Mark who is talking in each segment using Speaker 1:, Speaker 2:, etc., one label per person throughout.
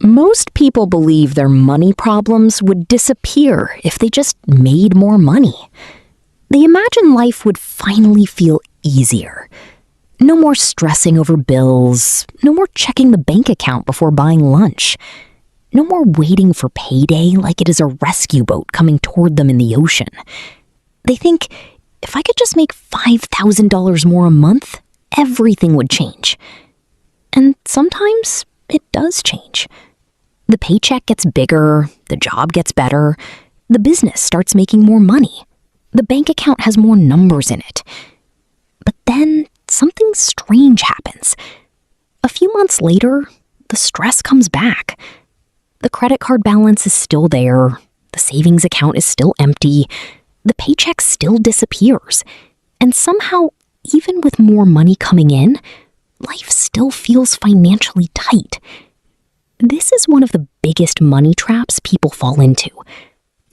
Speaker 1: Most people believe their money problems would disappear if they just made more money. They imagine life would finally feel easier. No more stressing over bills, no more checking the bank account before buying lunch, no more waiting for payday like it is a rescue boat coming toward them in the ocean. They think, if I could just make $5,000 more a month, everything would change. And sometimes it does change. The paycheck gets bigger, the job gets better, the business starts making more money, the bank account has more numbers in it. But then something strange happens. A few months later, the stress comes back. The credit card balance is still there, the savings account is still empty, the paycheck still disappears. And somehow, even with more money coming in, life still feels financially tight. This is one of the biggest money traps people fall into,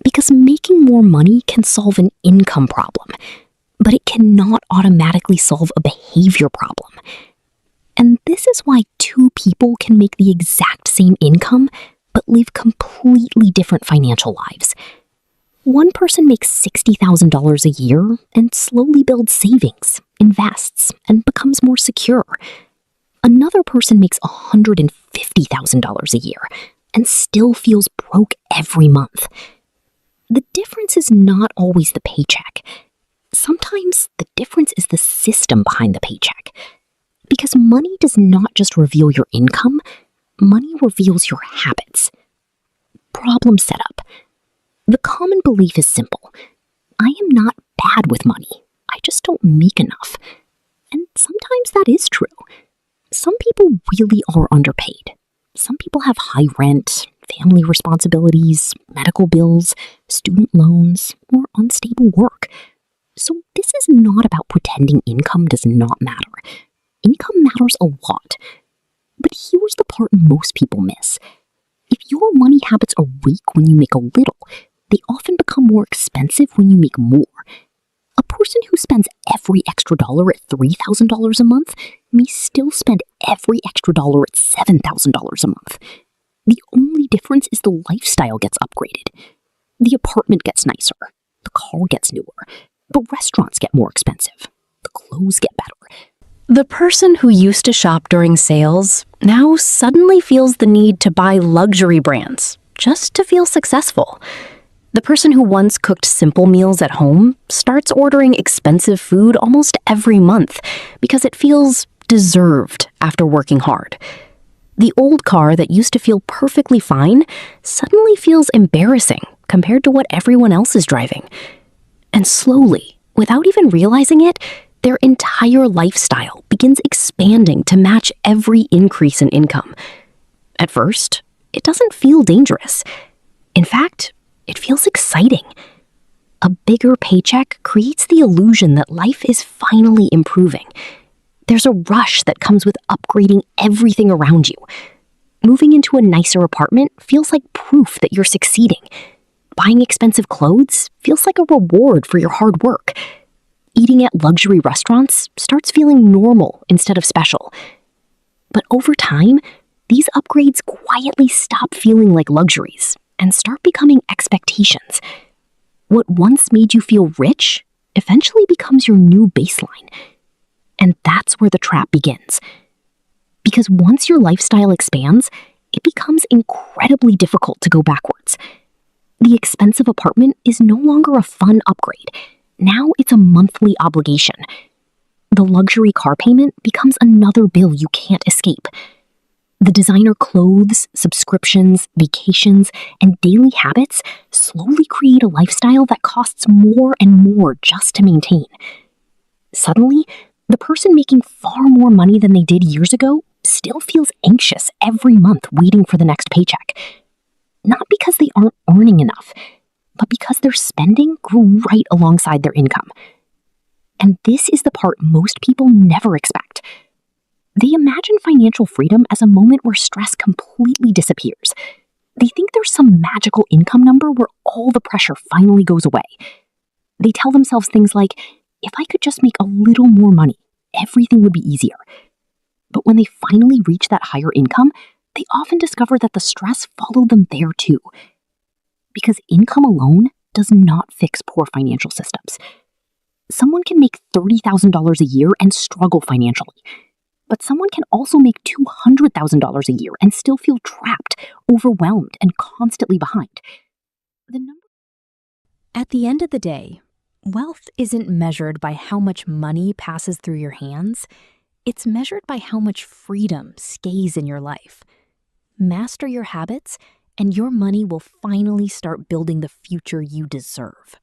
Speaker 1: because making more money can solve an income problem, but it cannot automatically solve a behavior problem. And this is why two people can make the exact same income, but live completely different financial lives. One person makes $60,000 a year and slowly builds savings, invests, and becomes more secure. Another person makes $150,000 a year and still feels broke every month. The difference is not always the paycheck. Sometimes the difference is the system behind the paycheck. Because money does not just reveal your income, money reveals your habits. Problem setup. The common belief is simple. I am not bad with money. I just don't make enough. And sometimes that is true. Some people really are underpaid. Some people have high rent, family responsibilities, medical bills, student loans, or unstable work. So this is not about pretending income does not matter. Income matters a lot. But here's the part most people miss. If your money habits are weak when you make a little, they often become more expensive when you make more. A person who spends every extra dollar at $3,000 a month may still spend every extra dollar at $7,000 a month. The only difference is the lifestyle gets upgraded. The apartment gets nicer. The car gets newer. The restaurants get more expensive. The clothes get better. The person who used to shop during sales now suddenly feels the need to buy luxury brands just to feel successful. The person who once cooked simple meals at home starts ordering expensive food almost every month because it feels deserved after working hard. The old car that used to feel perfectly fine suddenly feels embarrassing compared to what everyone else is driving. And slowly, without even realizing it, their entire lifestyle begins expanding to match every increase in income. At first, it doesn't feel dangerous. In fact, it feels exciting. A bigger paycheck creates the illusion that life is finally improving. There's a rush that comes with upgrading everything around you. Moving into a nicer apartment feels like proof that you're succeeding. Buying expensive clothes feels like a reward for your hard work. Eating at luxury restaurants starts feeling normal instead of special. But over time, these upgrades quietly stop feeling like luxuries and start becoming expectations. What once made you feel rich eventually becomes your new baseline. And that's where the trap begins. Because once your lifestyle expands, it becomes incredibly difficult to go backwards. The expensive apartment is no longer a fun upgrade. Now it's a monthly obligation. The luxury car payment becomes another bill you can't escape. The designer clothes, subscriptions, vacations, and daily habits slowly create a lifestyle that costs more and more just to maintain. Suddenly, the person making far more money than they did years ago still feels anxious every month waiting for the next paycheck. Not because they aren't earning enough, but because their spending grew right alongside their income. And this is the part most people never expect. They imagine financial freedom as a moment where stress completely disappears. They think there's some magical income number where all the pressure finally goes away. They tell themselves things like, if I could just make a little more money, everything would be easier. But when they finally reach that higher income, they often discover that the stress followed them there too. Because income alone does not fix poor financial systems. Someone can make $30,000 a year and struggle financially, but someone can also make $200,000 a year and still feel trapped, overwhelmed, and constantly behind. At the end of the day, wealth isn't measured by how much money passes through your hands. It's measured by how much freedom stays in your life. Master your habits, and your money will finally start building the future you deserve.